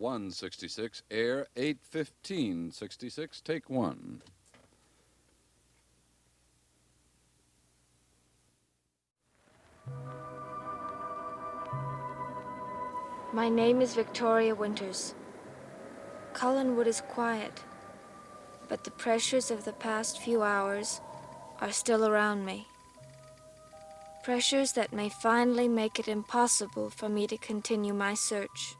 166, air 8:15:66, take one. My name is Victoria Winters. Collinwood is quiet, but the pressures of the past few hours are still around me. Pressures that may finally make it impossible for me to continue my search.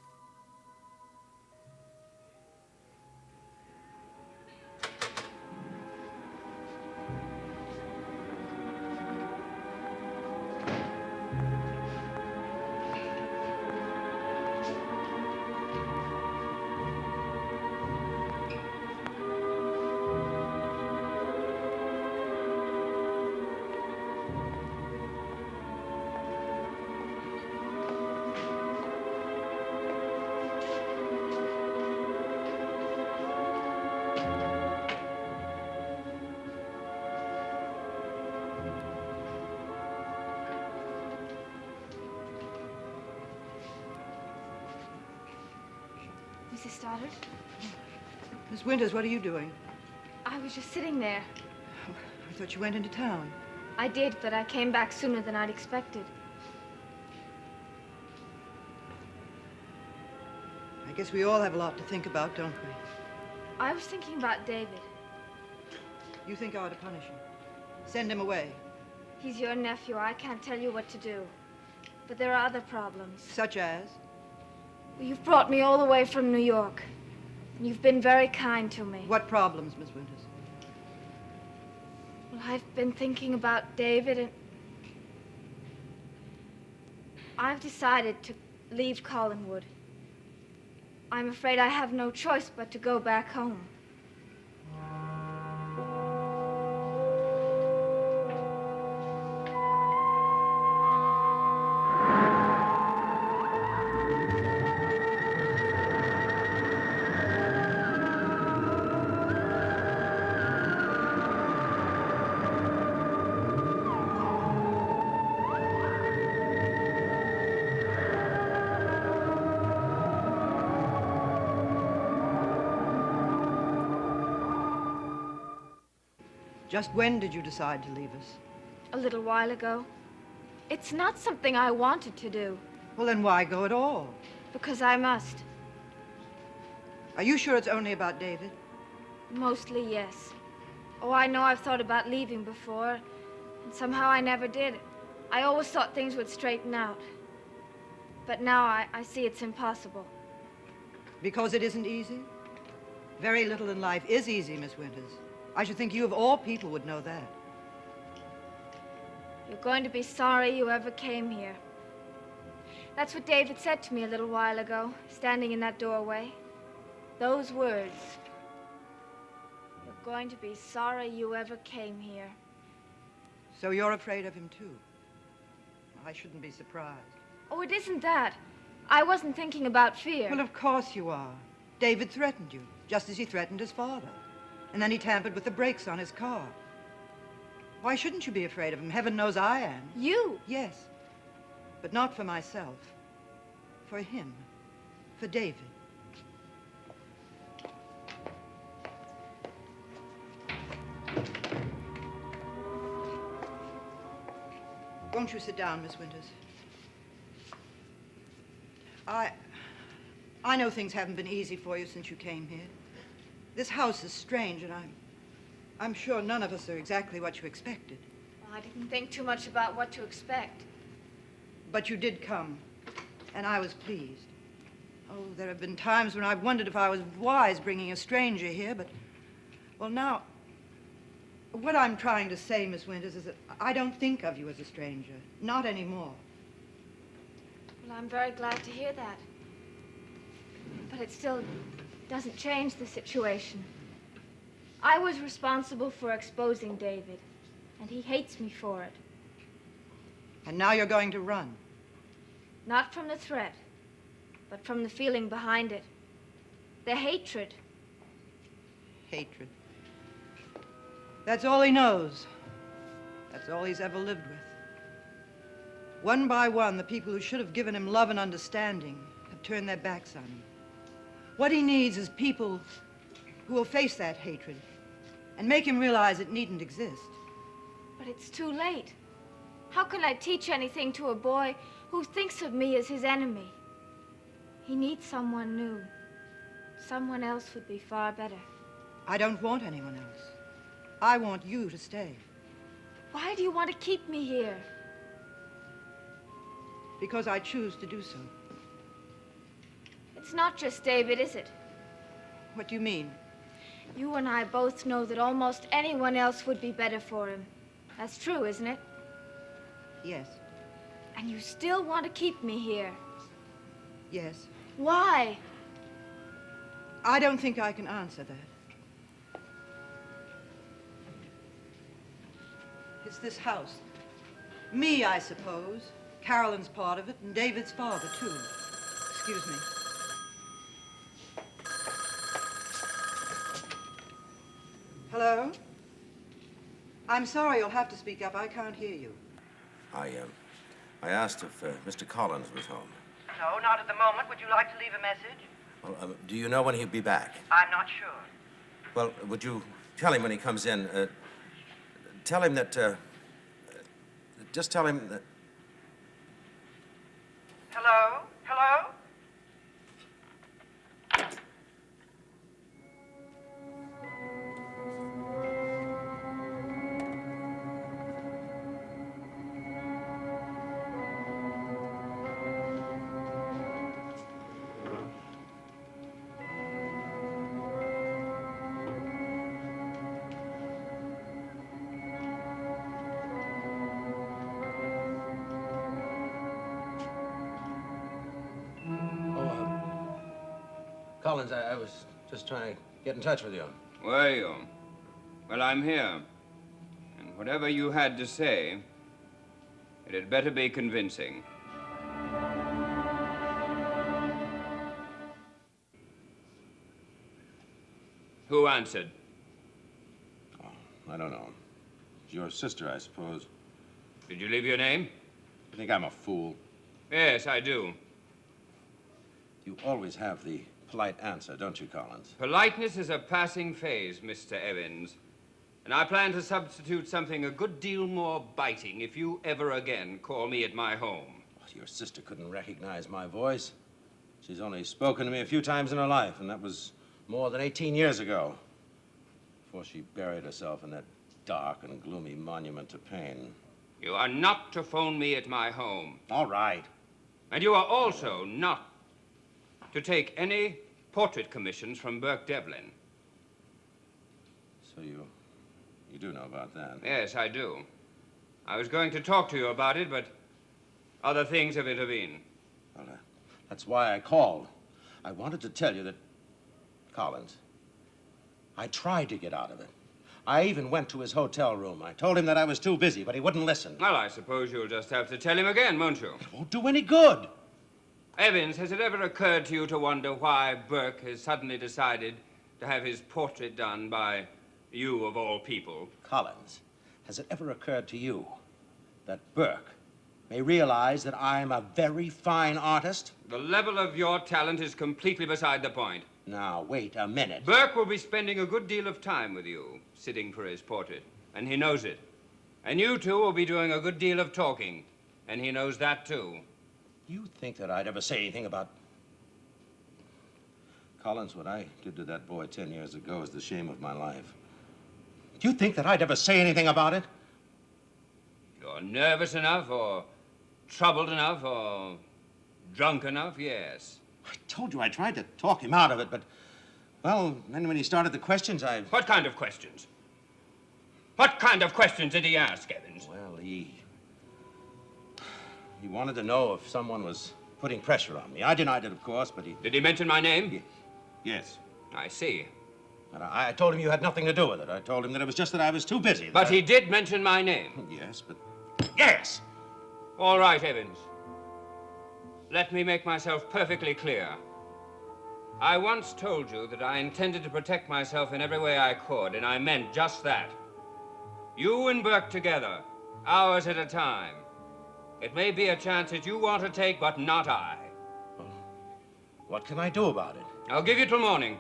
Mrs. Stoddard? Miss Winters, what are you doing? I was just sitting there. I thought you went into town. I did, but I came back sooner than I'd expected. I guess we all have a lot to think about, don't we? I was thinking about David. You think I ought to punish him? Send him away. He's your nephew. I can't tell you what to do. But there are other problems. Such as? Well, you've brought me all the way from New York. And you've been very kind to me. What problems, Miss Winters? Well, I've been thinking about David, and I've decided to leave Collinwood. I'm afraid I have no choice but to go back home. Just when did you decide to leave us? A little while ago. It's not something I wanted to do. Well, then why go at all? Because I must. Are you sure it's only about David? Mostly, yes. Oh, I know I've thought about leaving before, and somehow I never did. I always thought things would straighten out. But now I see it's impossible. Because it isn't easy? Very little in life is easy, Miss Winters. I should think you of all people would know that. You're going to be sorry you ever came here. That's what David said to me a little while ago, standing in that doorway. Those words. You're going to be sorry you ever came here. So you're afraid of him, too? I shouldn't be surprised. Oh, it isn't that. I wasn't thinking about fear. Well, of course you are. David threatened you, just as he threatened his father. And then he tampered with the brakes on his car. Why shouldn't you be afraid of him? Heaven knows I am. You? Yes. But not for myself. For him. For David. Won't you sit down, Miss Winters? I know things haven't been easy for you since you came here. This house is strange, and I'm sure none of us are exactly what you expected. Well, I didn't think too much about what to expect. But you did come, and I was pleased. Oh, there have been times when I've wondered if I was wise bringing a stranger here, but, well, now, what I'm trying to say, Miss Winters, is that I don't think of you as a stranger. Not anymore. Well, I'm very glad to hear that. But it still doesn't change the situation. I was responsible for exposing David, and he hates me for it. And now you're going to run. Not from the threat, but from the feeling behind it. The hatred. Hatred. That's all he knows. That's all he's ever lived with. One by one, the people who should have given him love and understanding have turned their backs on him. What he needs is people who will face that hatred and make him realize it needn't exist. But it's too late. How can I teach anything to a boy who thinks of me as his enemy? He needs someone new. Someone else would be far better. I don't want anyone else. I want you to stay. Why do you want to keep me here? Because I choose to do so. It's not just David, is it? What do you mean? You and I both know that almost anyone else would be better for him. That's true, isn't it? Yes. And you still want to keep me here. Yes. Why? I don't think I can answer that. It's this house. Me, I suppose. Carolyn's part of it, and David's father, too. Excuse me. Hello? I'm sorry, you'll have to speak up. I can't hear you. I asked if Mr. Collins was home. No, not at the moment. Would you like to leave a message? Well, do you know when he'll be back? I'm not sure. Well, would you tell him when he comes in, tell him that, just tell him that... Hello? Hello? Collins, I was just trying to get in touch with you. Were you? Well, I'm here. And whatever you had to say, it had better be convincing. Who answered? Oh, I don't know. It's your sister, I suppose. Did you leave your name? You think I'm a fool? Yes, I do. You always have the polite answer, don't you, Collins? Politeness is a passing phase, Mr. Evans. And I plan to substitute something a good deal more biting if you ever again call me at my home. Well, your sister couldn't recognize my voice. She's only spoken to me a few times in her life, and that was more than 18 years ago, before she buried herself in that dark and gloomy monument to pain. You are not to phone me at my home. All right. And you are also not to take any portrait commissions from Burke Devlin. So you do know about that? Yes, I do. I was going to talk to you about it, but other things have intervened. Well, that's why I called. I wanted to tell you that, Collins, I tried to get out of it. I even went to his hotel room. I told him that I was too busy, but he wouldn't listen. Well, I suppose you'll just have to tell him again, won't you? It won't do any good. Evans, has it ever occurred to you to wonder why Burke has suddenly decided to have his portrait done by you, of all people? Collins, has it ever occurred to you that Burke may realize that I'm a very fine artist? The level of your talent is completely beside the point. Now, wait a minute. Burke will be spending a good deal of time with you, sitting for his portrait, and he knows it. And you two will be doing a good deal of talking, and he knows that, too. You think that I'd ever say anything about... Collins, what I did to that boy 10 years ago is the shame of my life. Do you think that I'd ever say anything about it? You're nervous enough, or troubled enough, or drunk enough, yes. I told you I tried to talk him out of it, but... Well, then when he started the questions, I... What kind of questions? What kind of questions did he ask, Evans? Well, he wanted to know if someone was putting pressure on me. I denied it, of course, but he... Did he mention my name? Yes. I see. But I told him you had nothing to do with it. I told him that it was just that I was too busy. But he did mention my name. Yes, but... Yes! All right, Evans. Let me make myself perfectly clear. I once told you that I intended to protect myself in every way I could, and I meant just that. You and Burke together, hours at a time. It may be a chance that you want to take, but not I. What can I do about it? I'll give you till morning.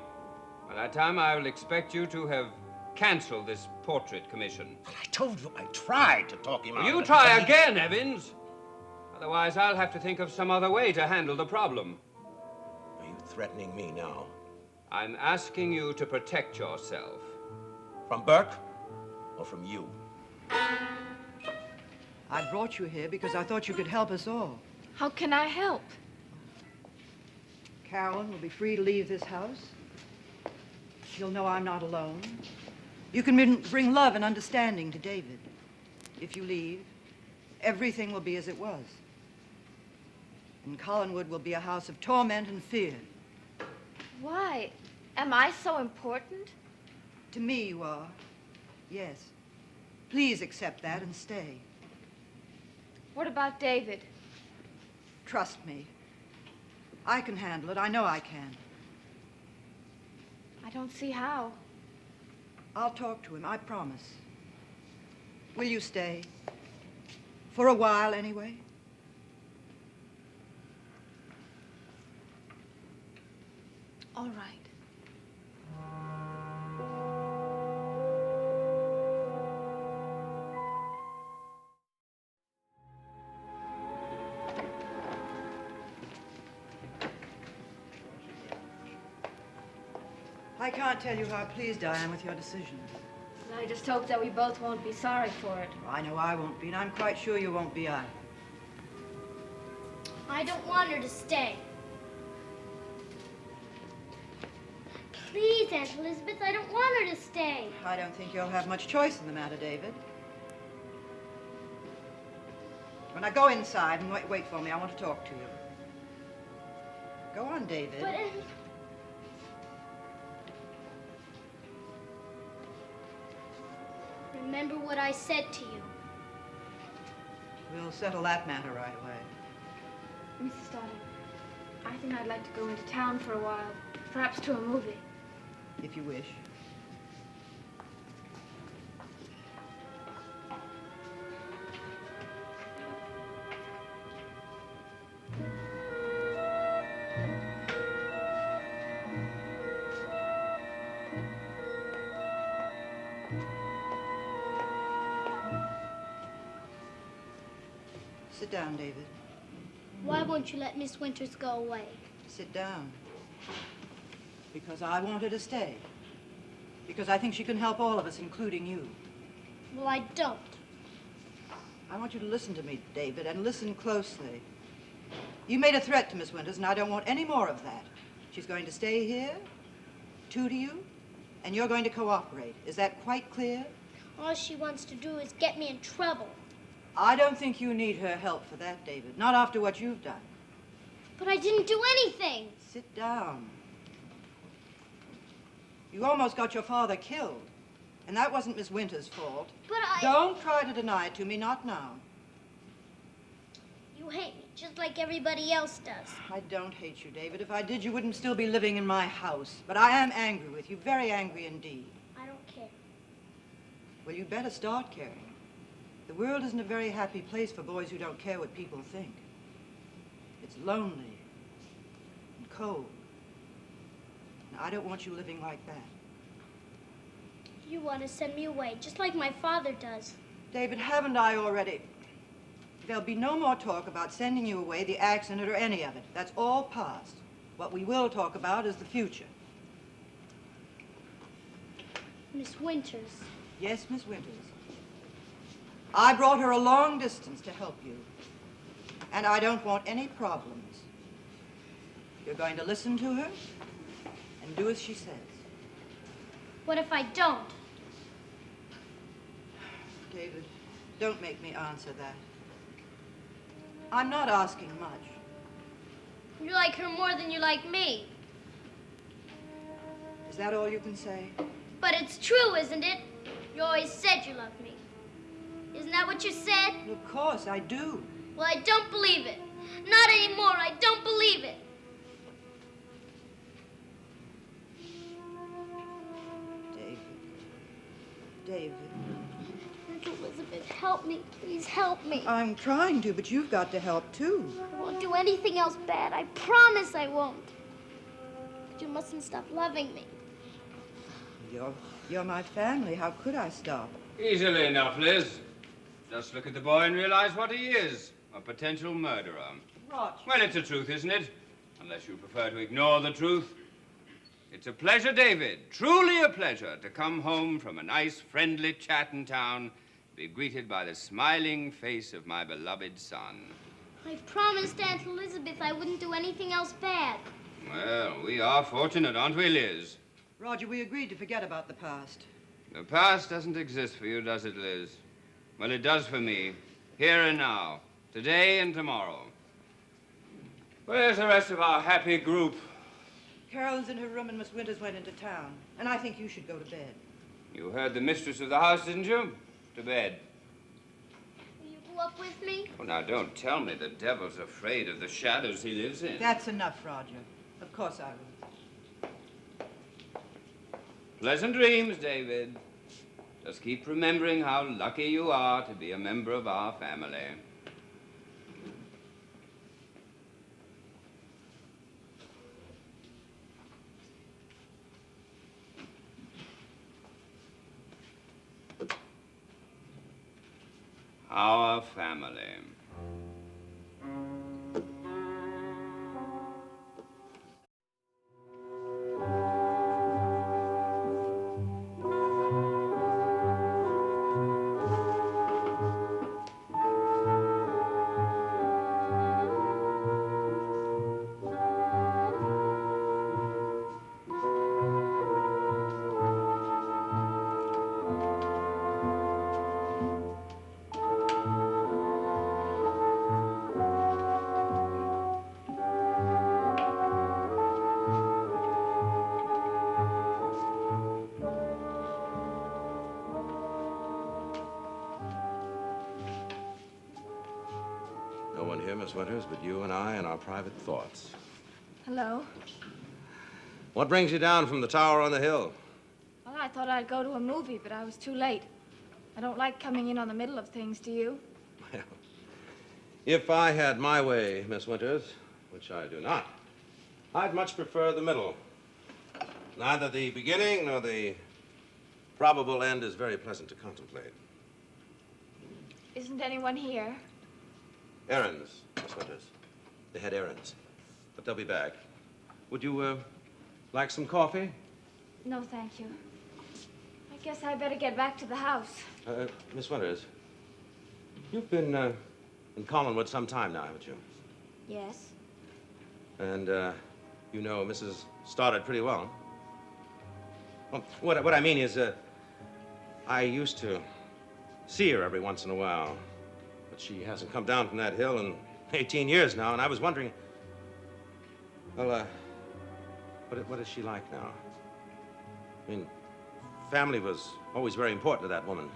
By that time, I will expect you to have canceled this portrait commission. I told you I tried to talk him out. You of it, try but he- again, Evans. Otherwise, I'll have to think of some other way to handle the problem. Are you threatening me now? I'm asking you to protect yourself. From Burke or from you? I brought you here because I thought you could help us all. How can I help? Carolyn will be free to leave this house. She'll know I'm not alone. You can bring love and understanding to David. If you leave, everything will be as it was. And Collinwood will be a house of torment and fear. Why? Am I so important? To me, you are. Yes. Please accept that and stay. What about David? Trust me. I can handle it. I know I can. I don't see how. I'll talk to him, I promise. Will you stay? For a while, anyway? All right. I can't tell you how pleased I am with your decision. I just hope that we both won't be sorry for it. I know I won't be, and I'm quite sure you won't be either. I don't want her to stay. Please, Aunt Elizabeth, I don't want her to stay. I don't think you'll have much choice in the matter, David. When I go inside and wait for me, I want to talk to you. Go on, David. But, remember what I said to you. We'll settle that matter right away. Mrs. Stoddard, I think I'd like to go into town for a while. Perhaps to a movie. If you wish. Sit down, David. Why won't you let Miss Winters go away? Sit down. Because I want her to stay. Because I think she can help all of us, including you. Well, I don't. I want you to listen to me, David, and listen closely. You made a threat to Miss Winters, and I don't want any more of that. She's going to stay here, tutor you, and you're going to cooperate. Is that quite clear? All she wants to do is get me in trouble. I don't think you need her help for that, David. Not after what you've done. But I didn't do anything. Sit down. You almost got your father killed. And that wasn't Miss Winters' fault. But I... Don't try to deny it to me, not now. You hate me just like everybody else does. I don't hate you, David. If I did, you wouldn't still be living in my house. But I am angry with you, very angry indeed. I don't care. Well, you'd better start caring. The world isn't a very happy place for boys who don't care what people think. It's lonely and cold. And I don't want you living like that. You want to send me away, just like my father does. David, haven't I already? There'll be no more talk about sending you away, the accident, or any of it. That's all past. What we will talk about is the future. Miss Winters. Yes, Miss Winters. I brought her a long distance to help you. And I don't want any problems. You're going to listen to her and do as she says. What if I don't? David, don't make me answer that. I'm not asking much. You like her more than you like me. Is that all you can say? But it's true, isn't it? You always said you loved me. Isn't that what you said? Well, of course, I do. Well, I don't believe it. Not anymore. I don't believe it. David. Aunt Elizabeth, help me. Please help me. I'm trying to, but you've got to help, too. I won't do anything else bad. I promise I won't. you mustn't stop loving me. You're my family. How could I stop? Easily enough, Liz. Just look at the boy and realize what he is. A potential murderer. Roger. Well, it's the truth, isn't it? Unless you prefer to ignore the truth. It's a pleasure, David, truly a pleasure, to come home from a nice, friendly chat in town, be greeted by the smiling face of my beloved son. I promised Aunt Elizabeth I wouldn't do anything else bad. Well, we are fortunate, aren't we, Liz? Roger, we agreed to forget about the past. The past doesn't exist for you, does it, Liz? Well, it does for me, here and now, today and tomorrow. Where's the rest of our happy group? Carolyn's in her room and Miss Winters went into town. And I think you should go to bed. You heard the mistress of the house, didn't you? To bed. Will you go up with me? Oh, now, don't tell me the devil's afraid of the shadows he lives in. That's enough, Roger. Of course I will. Pleasant dreams, David. Just keep remembering how lucky you are to be a member of our family. Our family. No one here, Miss Winters, but you and I and our private thoughts. Hello? What brings you down from the tower on the hill? Well, I thought I'd go to a movie, but I was too late. I don't like coming in on the middle of things, do you? Well, if I had my way, Miss Winters, which I do not, I'd much prefer the middle. Neither the beginning nor the probable end is very pleasant to contemplate. Isn't anyone here? Errands, Miss Winters. They had errands, but they'll be back. Would you, like some coffee? No, thank you. I guess I better get back to the house. Miss Winters, you've been, in Collinwood some time now, haven't you? Yes. And, you know Mrs. Stoddard pretty well. Well, what I mean is, I used to see her every once in a while. But she hasn't come down from that hill in 18 years now, and I was wondering, well, what is she like now? I mean, family was always very important to that woman.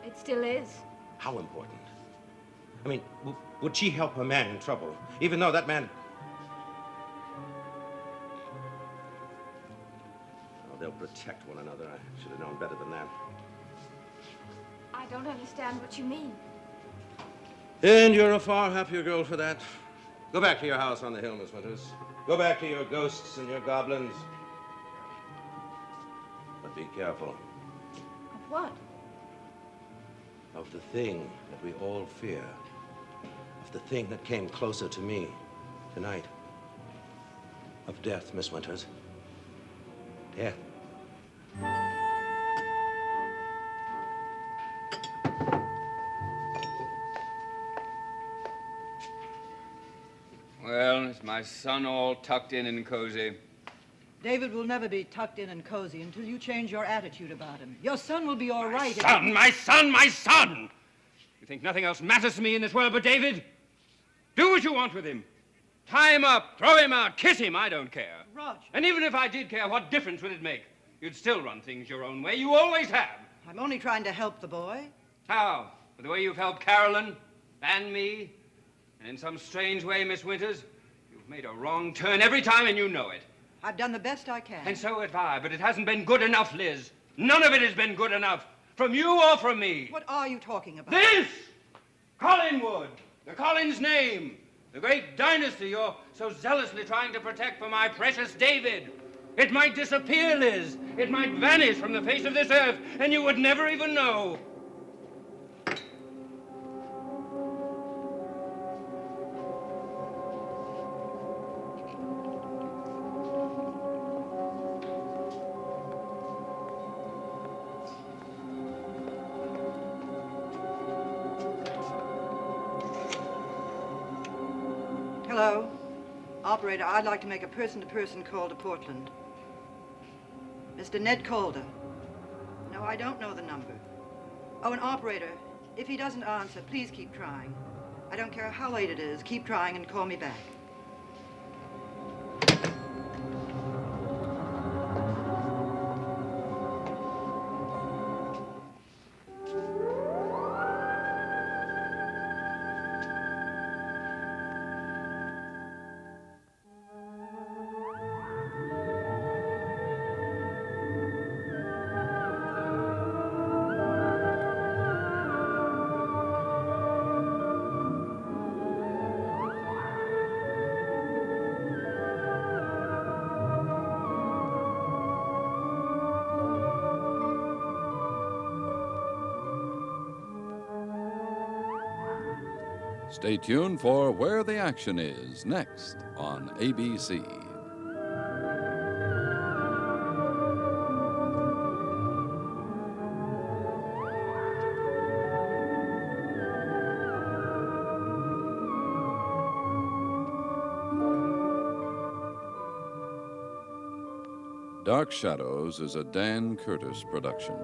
It still is. How important? I mean, would she help a man in trouble, even though that man... Oh, they'll protect one another. I should have known better than that. I don't understand what you mean. And you're a far happier girl for that. Go back to your house on the hill, Miss Winters. Go back to your ghosts and your goblins. But be careful Of what? of the thing that we all fear. Of the thing that came closer to me tonight. Of death, Miss Winters. Death. Well, is my son all tucked in and cozy? David will never be tucked in and cozy until you change your attitude about him. Your son will be all right. Son, my son, my son! You think nothing else matters to me in this world but David? Do what you want with him. Tie him up, throw him out, kiss him, I don't care. Roger. And even if I did care, what difference would it make? You'd still run things your own way. You always have. I'm only trying to help the boy. How? With the way you've helped Carolyn and me? And in some strange way, Miss Winters, you've made a wrong turn every time and you know it. I've done the best I can. And so have I, but it hasn't been good enough, Liz. None of it has been good enough. From you or from me. What are you talking about? This! Collinwood! The Collins name! The great dynasty you're so zealously trying to protect for my precious David. It might disappear, Liz. It might vanish from the face of this earth, and you would never even know. Hello? Operator, I'd like to make a person-to-person call to Portland. Mr. Ned Calder. No, I don't know the number. Oh, an operator, if he doesn't answer, please keep trying. I don't care how late it is. Keep trying and call me back. Stay tuned for Where the Action Is next on ABC. Dark Shadows is a Dan Curtis production.